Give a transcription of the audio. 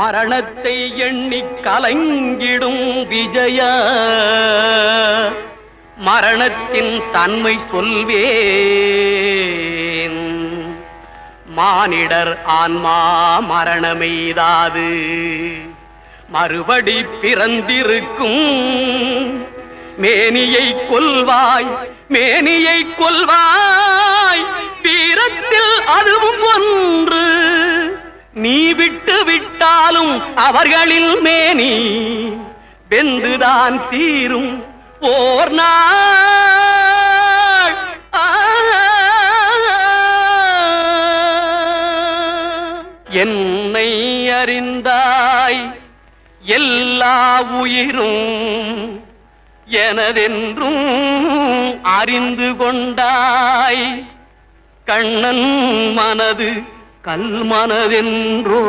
மரணத்தை எண்ணி கலங்கிடும் விஜய மரணத்தின் தன்மை சொல்வேன். மானிடர் ஆன்மா மரணமெய்தாது மறுபடி பிறந்திருக்கும். மேனியை கொல்வாய் மேனியை கொல்வாய் வீரத்தில் அதுவும் ஒன்று. நீ விட்டு விட்டாலும் அவர்களில் மேனி வென்றுதான் தீரும் ஓர் நாள். என்னை அறிந்தாய் எல்லா உயிரும் எனதென்றும் அறிந்து கொண்டாய். கண்ணன் மனது கல் மனதென்றோ